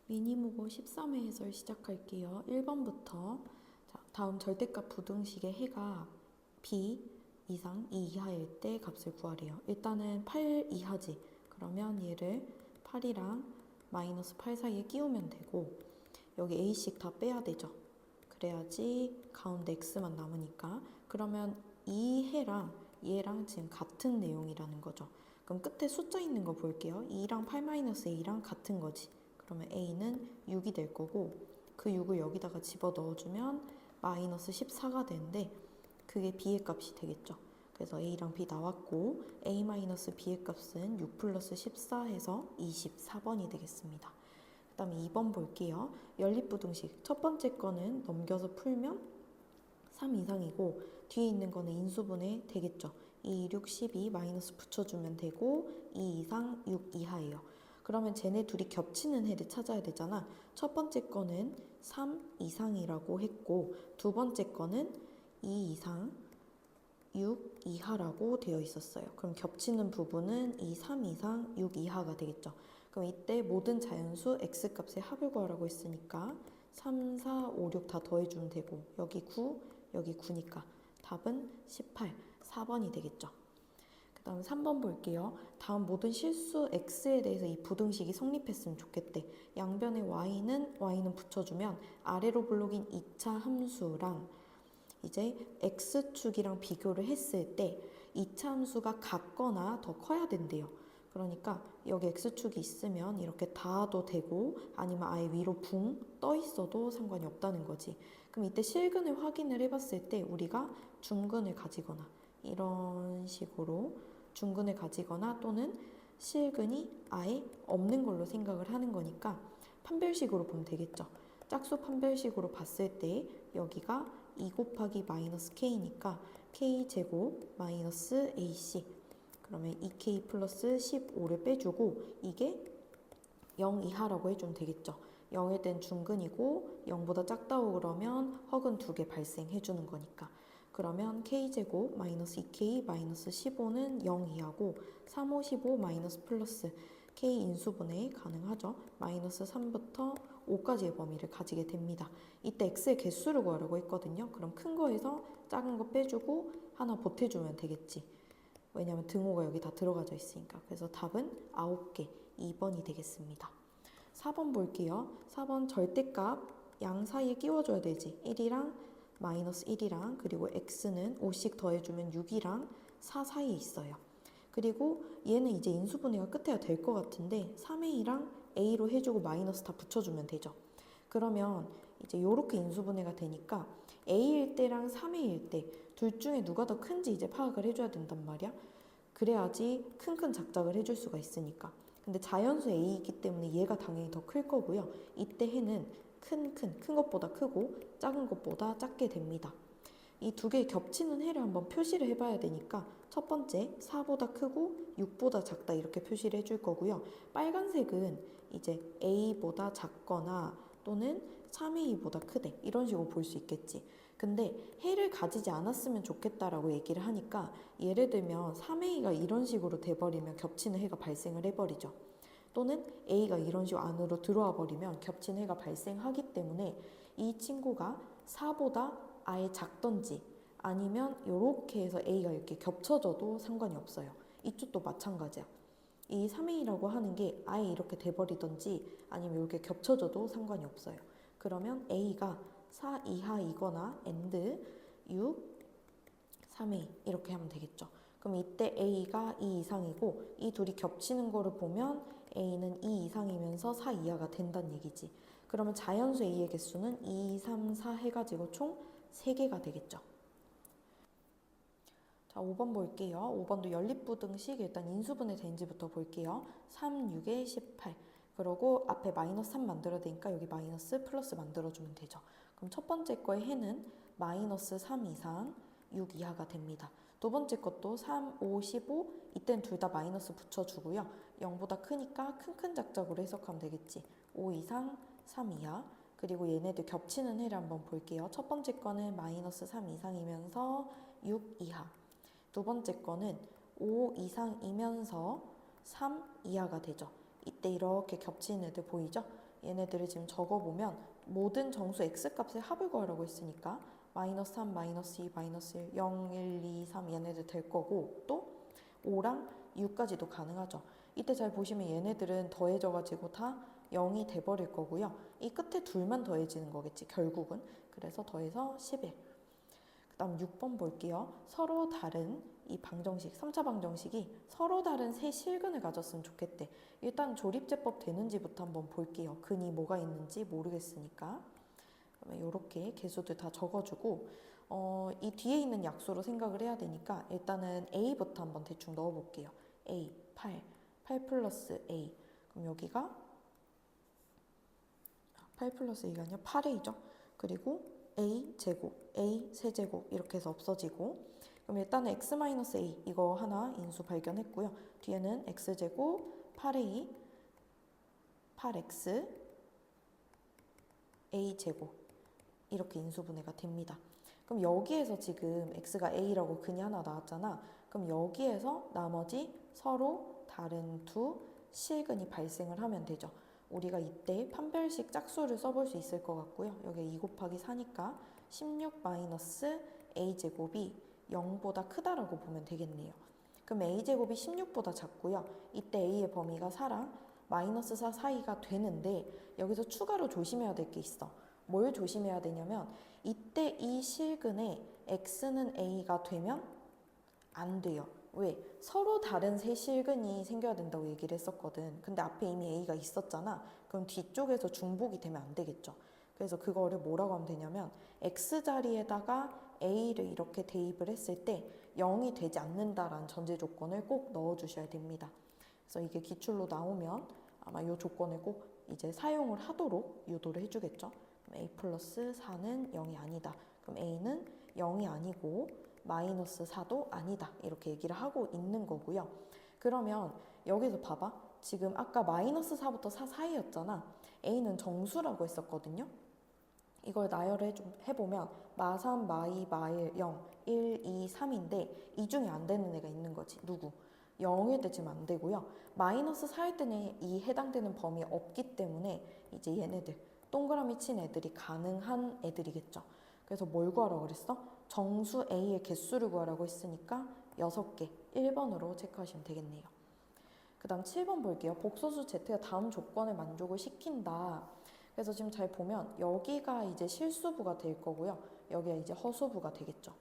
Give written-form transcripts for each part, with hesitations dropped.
미니모고 13회 해설 시작할게요. 1번부터. 자, 다음 절대값 부등식의 해가 b 이상 2 이하일 때 값을 구하래요. 일단은 8 이하지. 그러면 얘를 8이랑 마이너스 8 사이에 끼우면 되고, 여기 a씩 다 빼야 되죠. 그래야지 가운데 x만 남으니까. 그러면 이 해랑 얘랑 지금 같은 내용이라는 거죠. 그럼 끝에 숫자 있는 거 볼게요. 2랑 8-a랑 같은 거지. 그러면 a는 6이 될 거고, 그 6을 여기다가 집어 넣어주면 마이너스 14가 되는데, 그게 b의 값이 되겠죠. 그래서 a랑 b 나왔고, a-b의 값은 6 플러스 14 해서 24번이 되겠습니다. 그 다음에 2번 볼게요. 연립부등식 첫 번째 거는 넘겨서 풀면 3 이상이고, 뒤에 있는 거는 인수분해 되겠죠. 2, 6, 12 마이너스 붙여주면 되고, 2 이상 6 이하예요. 그러면 쟤네 둘이 겹치는 해를 찾아야 되잖아. 첫 번째 거는 3 이상이라고 했고, 두 번째 거는 2 이상 6 이하라고 되어 있었어요. 그럼 겹치는 부분은 이 3 이상 6 이하가 되겠죠. 그럼 이때 모든 자연수 x값의 합을 구하라고 했으니까 3, 4, 5, 6 다 더해주면 되고, 여기 9, 여기 9니까 답은 18, 4번이 되겠죠. 그 다음 3번 볼게요. 다음 모든 실수 x에 대해서 이 부등식이 성립했으면 좋겠대. 양변에 y는 붙여주면 아래로 블록인 2차 함수랑 이제 x축이랑 비교를 했을 때 2차 함수가 같거나 더 커야 된대요. 그러니까 여기 x축이 있으면 이렇게 닿아도 되고, 아니면 아예 위로 붕 떠 있어도 상관이 없다는 거지. 그럼 이때 실근을 확인을 해봤을 때 우리가 중근을 가지거나 이런 식으로 중근을 가지거나, 또는 실근이 아예 없는 걸로 생각을 하는 거니까 판별식으로 보면 되겠죠. 짝수 판별식으로 봤을 때 여기가 2 곱하기 마이너스 k니까 k제곱 마이너스 ac, 그러면 2k 플러스 15를 빼주고, 이게 0 이하라고 해주면 되겠죠. 0일 땐 중근이고 0보다 작다고 그러면 허근 2개 발생해주는 거니까. 그러면 k제곱 마이너스 2k 마이너스 15는 0 이하고, 3, 5, 15 마이너스 플러스 k 인수분해 가능하죠. 마이너스 3부터 5까지의 범위를 가지게 됩니다. 이때 x의 개수를 구하라고 했거든요. 그럼 큰 거에서 작은 거 빼주고 하나 보태주면 되겠지. 왜냐면 등호가 여기 다 들어가져 있으니까. 그래서 답은 9개, 2번이 되겠습니다. 4번 볼게요. 4번 절대값 양 사이에 끼워줘야 되지. 1이랑 마이너스 1이랑, 그리고 x는 5씩 더해주면 6이랑 4 사이에 있어요. 그리고 얘는 이제 인수분해가 끝에야 될 것 같은데 3a랑 a로 해주고 마이너스 다 붙여주면 되죠. 그러면 이제 요렇게 인수분해가 되니까 a일 때랑 3a일 때 둘 중에 누가 더 큰지 이제 파악을 해줘야 된단 말이야. 그래야지 큰 작작을 해줄 수가 있으니까. 근데 자연수 a이기 때문에 얘가 당연히 더 클 거고요. 이때 해는 큰 것보다 크고 작은 것보다 작게 됩니다. 이 두 개 겹치는 해를 한번 표시를 해봐야 되니까 첫 번째 4보다 크고 6보다 작다 이렇게 표시를 해줄 거고요. 빨간색은 이제 a보다 작거나 또는 3a보다 크대 이런 식으로 볼 수 있겠지. 근데 해를 가지지 않았으면 좋겠다라고 얘기를 하니까, 예를 들면 3a가 이런 식으로 돼버리면 겹치는 해가 발생을 해버리죠. 또는 a가 이런 식으로 안으로 들어와 버리면 겹치는 해가 발생하기 때문에 이 친구가 4보다 아예 작던지, 아니면 이렇게 해서 a가 이렇게 겹쳐져도 상관이 없어요. 이쪽도 마찬가지야. 이 3a라고 하는 게 아예 이렇게 돼버리던지 아니면 이렇게 겹쳐져도 상관이 없어요. 그러면 a가 4 이하이거나 and 6, 3a 이렇게 하면 되겠죠. 그럼 이때 a가 2 이상이고 이 둘이 겹치는 거를 보면 a는 2 이상이면서 4 이하가 된다는 얘기지. 그러면 자연수 a의 개수는 2, 3, 4 해가지고 총 3개가 되겠죠. 자, 5번 볼게요. 5번도 연립부등식 일단 인수분해 되는지부터 볼게요. 3, 6에 18. 그러고 앞에 마이너스 3 만들어야 되니까 여기 마이너스 플러스 만들어주면 되죠. 그럼 첫 번째 거의 해는 마이너스 3 이상 6 이하가 됩니다. 두 번째 것도 3, 5, 15 이땐 둘 다 마이너스 붙여주고요. 0보다 크니까 큰 작작으로 해석하면 되겠지. 5 이상 3 이하. 그리고 얘네들 겹치는 해를 한번 볼게요. 첫 번째 거는 마이너스 3 이상이면서 6 이하. 두 번째 거는 5 이상이면서 3 이하가 되죠. 이때 이렇게 겹치는 애들 보이죠? 얘네들을 지금 적어보면 모든 정수 x값의 합을 구하라고 했으니까 마이너스 3, 마이너스 2, 마이너스 1, 0, 1, 2, 3 얘네들 될 거고 또 5랑 6까지도 가능하죠. 이때 잘 보시면 얘네들은 더해져가지고 다 0이 돼버릴 거고요. 이 끝에 둘만 더해지는 거겠지 결국은. 그래서 더해서 11. 그 다음 6번 볼게요. 서로 다른 이 방정식, 3차 방정식이 서로 다른 세 실근을 가졌으면 좋겠대. 일단 조립제법 되는지부터 한번 볼게요. 근이 뭐가 있는지 모르겠으니까. 그러면 이렇게 개수들 다 적어주고 이 뒤에 있는 약수로 생각을 해야 되니까 일단은 A부터 한번 대충 넣어볼게요. A, 8 플러스 A. 그럼 여기가 8 플러스 A가 아니라 8A죠. 그리고 A 제곱, A 세제곱 이렇게 해서 없어지고 그럼 일단은 x-a 이거 하나 인수 발견했고요. 뒤에는 x제곱 8a 8x a제곱 이렇게 인수분해가 됩니다. 그럼 여기에서 지금 x가 a라고 근이 하나 나왔잖아. 그럼 여기에서 나머지 서로 다른 두 실근이 발생을 하면 되죠. 우리가 이때 판별식 짝수를 써볼 수 있을 것 같고요. 여기 2 곱하기 4니까 16 마이너스 a제곱이 0보다 크다라고 보면 되겠네요. 그럼 a제곱이 16보다 작고요. 이때 a의 범위가 4랑 마이너스 4 사이가 되는데 여기서 추가로 조심해야 될 게 있어. 뭘 조심해야 되냐면 이때 이 실근에 x는 a가 되면 안 돼요. 왜? 서로 다른 세 실근이 생겨야 된다고 얘기를 했었거든. 근데 앞에 이미 a가 있었잖아. 그럼 뒤쪽에서 중복이 되면 안 되겠죠. 그래서 그거를 뭐라고 하면 되냐면 x자리에다가 a를 이렇게 대입을 했을 때 0이 되지 않는다라는 전제 조건을 꼭 넣어주셔야 됩니다. 그래서 이게 기출로 나오면 아마 이 조건을 꼭 이제 사용을 하도록 유도를 해주겠죠. a 플러스 4는 0이 아니다. 그럼 a는 0이 아니고 마이너스 4도 아니다. 이렇게 얘기를 하고 있는 거고요. 그러면 여기서 봐봐. 지금 아까 마이너스 4부터 4 사이였잖아. a는 정수라고 했었거든요. 이걸 나열을 해보면 마3, 마2, 마1, 0, 1, 2, 3인데 이 중에 안 되는 애가 있는 거지. 누구? 0일 때 지금 안 되고요. 마이너스 4일 때는 이 해당되는 범위에 없기 때문에 이제 얘네들 동그라미 친 애들이 가능한 애들이겠죠. 그래서 뭘 구하라고 그랬어? 정수 A의 개수를 구하라고 했으니까 6개 1번으로 체크하시면 되겠네요. 그 다음 7번 볼게요. 복소수 Z가 다음 조건을 만족을 시킨다. 그래서 지금 잘 보면 여기가 이제 실수부가 될 거고요. 여기가 이제 허수부가 되겠죠.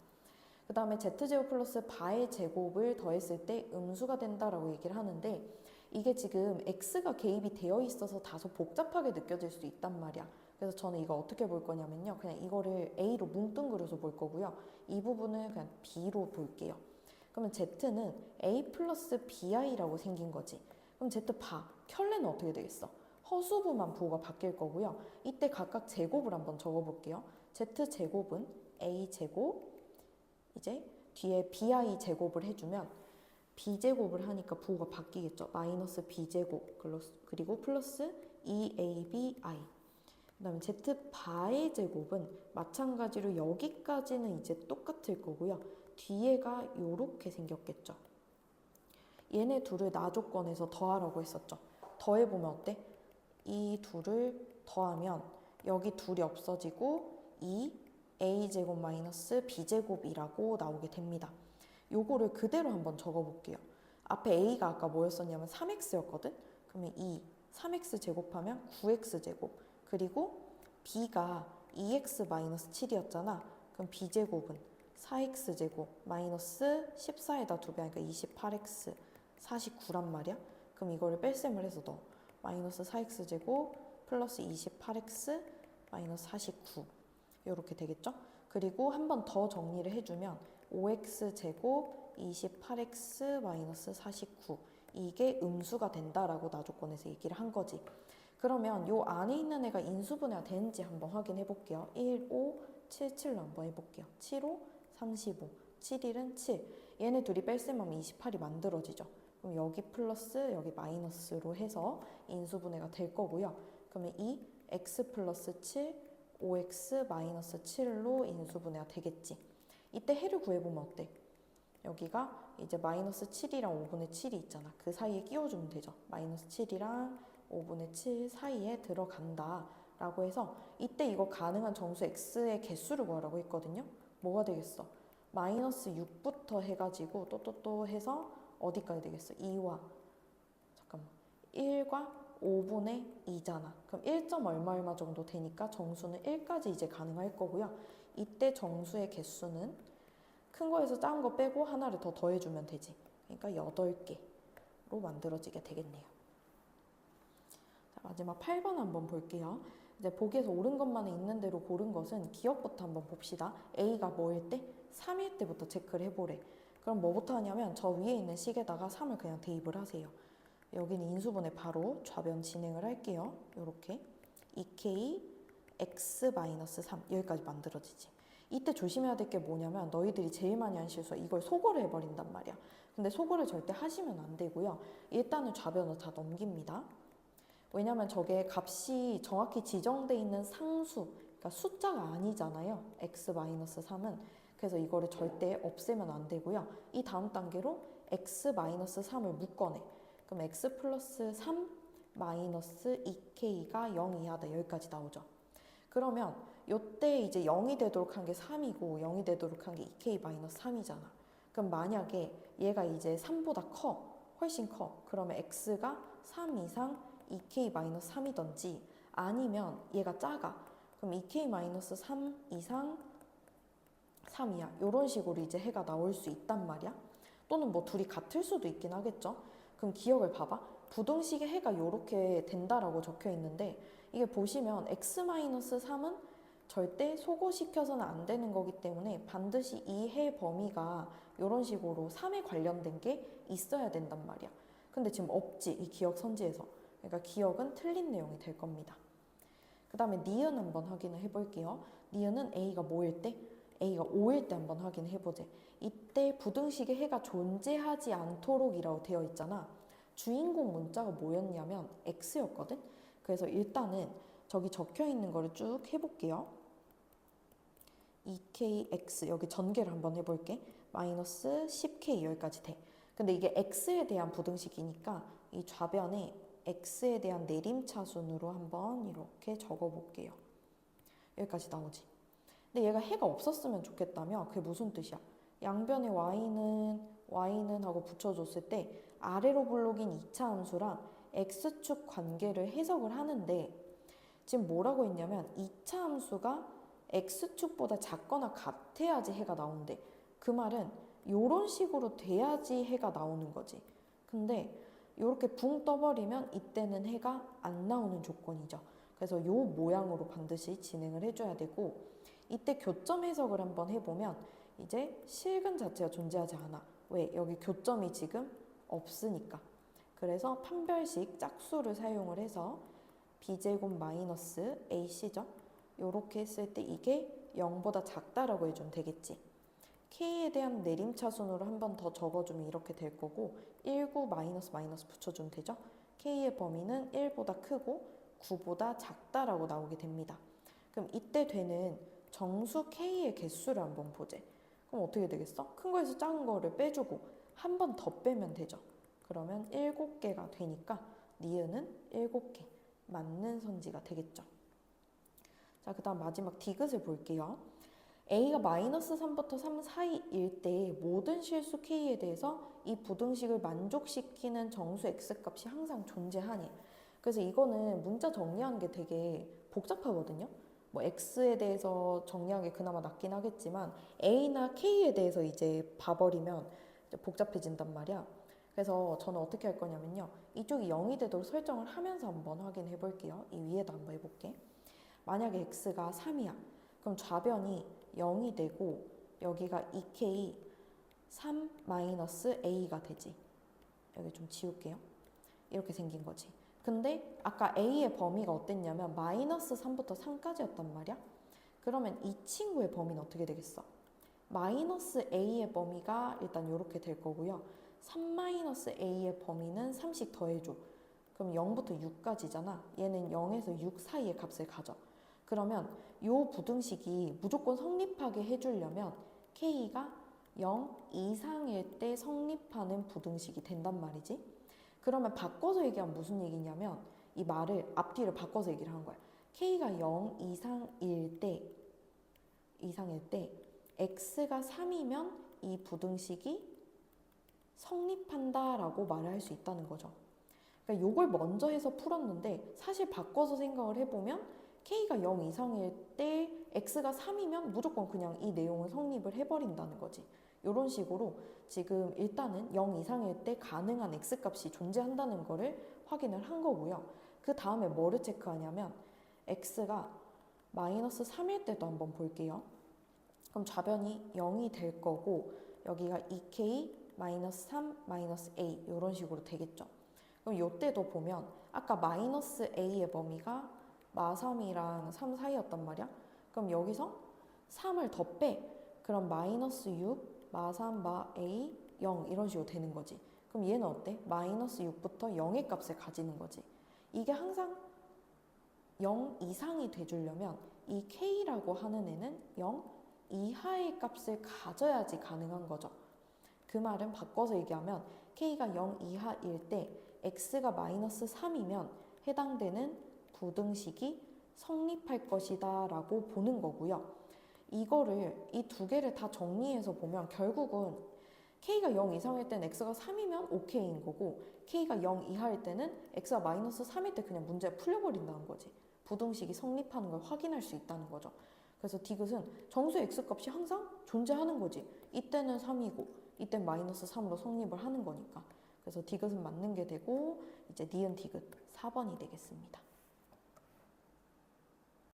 그 다음에 Z제곱 플러스 바의 제곱을 더했을 때 음수가 된다라고 얘기를 하는데 이게 지금 X가 개입이 되어 있어서 다소 복잡하게 느껴질 수 있단 말이야. 그래서 저는 이거 어떻게 볼 거냐면요. 그냥 이거를 A로 뭉뚱그려서 볼 거고요. 이 부분을 그냥 B로 볼게요. 그러면 Z는 A 플러스 BI라고 생긴 거지. 그럼 Z 바, 켤레는 어떻게 되겠어? 허수부만 부호가 바뀔 거고요. 이때 각각 제곱을 한번 적어볼게요. Z제곱은 A제곱, 이제 뒤에 BI 제곱을 해주면 B제곱을 하니까 부호가 바뀌겠죠. 마이너스 B제곱, 그리고 플러스 2ABI. 그 다음에 Z바의 제곱은 마찬가지로 여기까지는 이제 똑같을 거고요. 뒤에가 이렇게 생겼겠죠. 얘네 둘을 나조건에서 더하라고 했었죠. 더해보면 어때? 이 둘을 더하면 여기 둘이 없어지고 2a제곱 마이너스 b제곱이라고 나오게 됩니다. 요거를 그대로 한번 적어볼게요. 앞에 a가 아까 뭐였었냐면 3x였거든? 그러면 3x 제곱하면 9x 제곱. 그리고 b가 2x 마이너스 7이었잖아. 그럼 b제곱은 4x 제곱 마이너스 14에다 2배 하니까 28x 49란 말이야. 그럼 이거를 뺄셈을 해서 넣어. 마이너스 4x 제곱 플러스 28x 마이너스 49 이렇게 되겠죠? 그리고 한 번 더 정리를 해주면 5x 제곱 28x 마이너스 49 이게 음수가 된다라고 나조건에서 얘기를 한 거지. 그러면 요 안에 있는 애가 인수분해가 되는지 한번 확인해 볼게요. 1, 5, 7, 7로 한번 해볼게요. 7, 5, 35, 7, 1은 7. 얘네 둘이 뺄셈하면 28이 만들어지죠. 그럼 여기 플러스 여기 마이너스로 해서 인수분해가 될 거고요. 그러면 이 x 플러스 7, 5x 마이너스 7로 인수분해가 되겠지. 이때 해를 구해보면 어때? 여기가 이제 마이너스 7이랑 5분의 7이 있잖아. 그 사이에 끼워주면 되죠. 마이너스 7이랑 5분의 7 사이에 들어간다 라고 해서 이때 이거 가능한 정수 x의 개수를 구하라고 했거든요. 뭐가 되겠어? 마이너스 6부터 해가지고 또 해서 어디까지 되겠어? 2와 잠깐만 1과 5분의 2잖아. 그럼 1점 얼마 정도 되니까 정수는 1까지 이제 가능할 거고요. 이때 정수의 개수는 큰 거에서 작은 거 빼고 하나를 더 더해주면 되지. 그러니까 8개로 만들어지게 되겠네요. 자, 마지막 8번 한번 볼게요. 이제 보기에서 옳은 것만 있는 대로 고른 것은 기억부터 한번 봅시다. A가 뭐일 때? 3일 때부터 체크를 해보래. 그럼 뭐부터 하냐면 저 위에 있는 식에다가 3을 그냥 대입을 하세요. 여기는 인수분해 바로 좌변 진행을 할게요. 이렇게 2k x-3 여기까지 만들어지지. 이때 조심해야 될 게 뭐냐면 너희들이 제일 많이 한 실수가 이걸 소거를 해버린단 말이야. 근데 소거를 절대 하시면 안 되고요. 일단은 좌변을 다 넘깁니다. 왜냐면 저게 값이 정확히 지정돼 있는 상수, 그러니까 숫자가 아니잖아요. x-3은. 그래서 이거를 절대 없애면 안 되고요. 이 다음 단계로 x-3을 묶어내. 그럼 x 플러스 3 마이너스 2k가 0 이하다. 여기까지 나오죠. 그러면 요때 이제 0이 되도록 한 게 3이고 0이 되도록 한 게 2k 마이너스 3이잖아. 그럼 만약에 얘가 이제 3보다 커, 훨씬 커. 그러면 x가 3 이상 2k 마이너스 3이던지 아니면 얘가 작아. 그럼 2k 마이너스 3 이상 3이야. 이런 식으로 이제 해가 나올 수 있단 말이야. 또는 뭐 둘이 같을 수도 있긴 하겠죠. 그럼 기억을 봐봐. 부등식의 해가 이렇게 된다라고 적혀 있는데 이게 보시면 x-3은 절대 소거시켜서는 안 되는 거기 때문에 반드시 이 해 범위가 이런 식으로 3에 관련된 게 있어야 된단 말이야. 근데 지금 없지, 이 기억 선지에서. 그러니까 기억은 틀린 내용이 될 겁니다. 그 다음에 니은 한번 확인을 해볼게요. 니은은 A가 뭐일 때? A가 5일 때 한번 확인해보자. 이때 부등식의 해가 존재하지 않도록이라고 되어 있잖아. 주인공 문자가 뭐였냐면 X였거든? 그래서 일단은 저기 적혀 있는 거를 쭉 해볼게요. 2kx 여기 전개를 한번 해볼게. 마이너스 10k 여기까지 돼. 근데 이게 x에 대한 부등식이니까 이 좌변에 x에 대한 내림차순으로 한번 이렇게 적어볼게요. 여기까지 나오지. 근데 얘가 해가 없었으면 좋겠다며 그게 무슨 뜻이야? 양변에 y는 하고 붙여줬을 때 아래로 블록인 2차 함수랑 x축 관계를 해석을 하는데 지금 뭐라고 했냐면 2차 함수가 x축보다 작거나 같아야지 해가 나온대. 그 말은 이런 식으로 돼야지 해가 나오는 거지. 근데 이렇게 붕 떠버리면 이때는 해가 안 나오는 조건이죠. 그래서 이 모양으로 반드시 진행을 해줘야 되고 이때 교점 해석을 한번 해보면 이제 실근 자체가 존재하지 않아. 왜? 여기 교점이 지금 없으니까. 그래서 판별식 짝수를 사용을 해서 b제곱 마이너스 ac죠. 이렇게 했을 때 이게 0보다 작다라고 해주면 되겠지. k에 대한 내림차순으로 한 번 더 적어주면 이렇게 될 거고 19 마이너스 붙여주면 되죠. k의 범위는 1보다 크고 9보다 작다라고 나오게 됩니다. 그럼 이때 되는 정수 k의 개수를 한번 보재. 그럼 어떻게 되겠어? 큰 거에서 작은 거를 빼주고 한 번 더 빼면 되죠. 그러면 7개가 되니까 니은은 7개 맞는 선지가 되겠죠. 자, 그 다음 마지막 디귿을 볼게요. A가 마이너스 3부터 3 사이일 때 모든 실수 K에 대해서 이 부등식을 만족시키는 정수 X값이 항상 존재하니. 그래서 이거는 문자 정리하는 게 되게 복잡하거든요. 뭐 X에 대해서 정리하는 게 그나마 낫긴 하겠지만 A나 K에 대해서 이제 봐버리면 이제 복잡해진단 말이야. 그래서 저는 어떻게 할 거냐면요. 이쪽이 0이 되도록 설정을 하면서 한번 확인해 볼게요. 이 위에다 한번 해볼게. 만약에 X가 3이야. 그럼 좌변이 0이 되고 여기가 2K 3-A가 되지. 여기 좀 지울게요. 이렇게 생긴 거지. 근데 아까 A의 범위가 어땠냐면 마이너스 3부터 3까지였단 말이야. 그러면 이 친구의 범위는 어떻게 되겠어? 마이너스 A의 범위가 일단 이렇게 될 거고요. 3-A의 범위는 3씩 더해줘. 그럼 0부터 6까지잖아. 얘는 0에서 6 사이의 값을 가져. 그러면 이 부등식이 무조건 성립하게 해주려면 K가 0 이상일 때 성립하는 부등식이 된단 말이지. 그러면 바꿔서 얘기하면 무슨 얘기냐면 이 말을 앞뒤를 바꿔서 얘기를 하는 거야. K가 0 이상일 때 X가 3이면 이 부등식이 성립한다라고 말을 할 수 있다는 거죠. 그러니까 이걸 먼저 해서 풀었는데 사실 바꿔서 생각을 해보면 K가 0 이상일 때 X가 3이면 무조건 그냥 이 내용을 성립을 해버린다는 거지. 이런 식으로 지금 일단은 0 이상일 때 가능한 X값이 존재한다는 거를 확인을 한 거고요. 그 다음에 뭐를 체크하냐면 X가 마이너스 3일 때도 한번 볼게요. 그럼 좌변이 0이 될 거고 여기가 2K 마이너스 3 마이너스 A 이런 식으로 되겠죠. 그럼 이때도 보면 아까 마이너스 A의 범위가 마3이랑 3 사이였단 말이야. 그럼 여기서 3을 더 빼. 그럼 마이너스 6, 마3, 마 A, 0 이런 식으로 되는 거지. 그럼 얘는 어때? 마이너스 6부터 0의 값을 가지는 거지. 이게 항상 0 이상이 돼주려면 이 K라고 하는 애는 0 이하의 값을 가져야지 가능한 거죠. 그 말은 바꿔서 얘기하면 K가 0 이하일 때 X가 마이너스 3이면 해당되는 부등식이 성립할 것이다 라고 보는 거고요. 이거를 이 두 개를 다 정리해서 보면 결국은 K가 0 이상일 때는 X가 3이면 OK인 거고 K가 0 이하일 때는 X가 마이너스 3일 때 그냥 문제 풀려버린다는 거지. 부등식이 성립하는 걸 확인할 수 있다는 거죠. 그래서 디귿은 정수 X값이 항상 존재하는 거지. 이때는 3이고 이때는 마이너스 3으로 성립을 하는 거니까. 그래서 디귿은 맞는 게 되고 이제 니은 디귿 4번이 되겠습니다.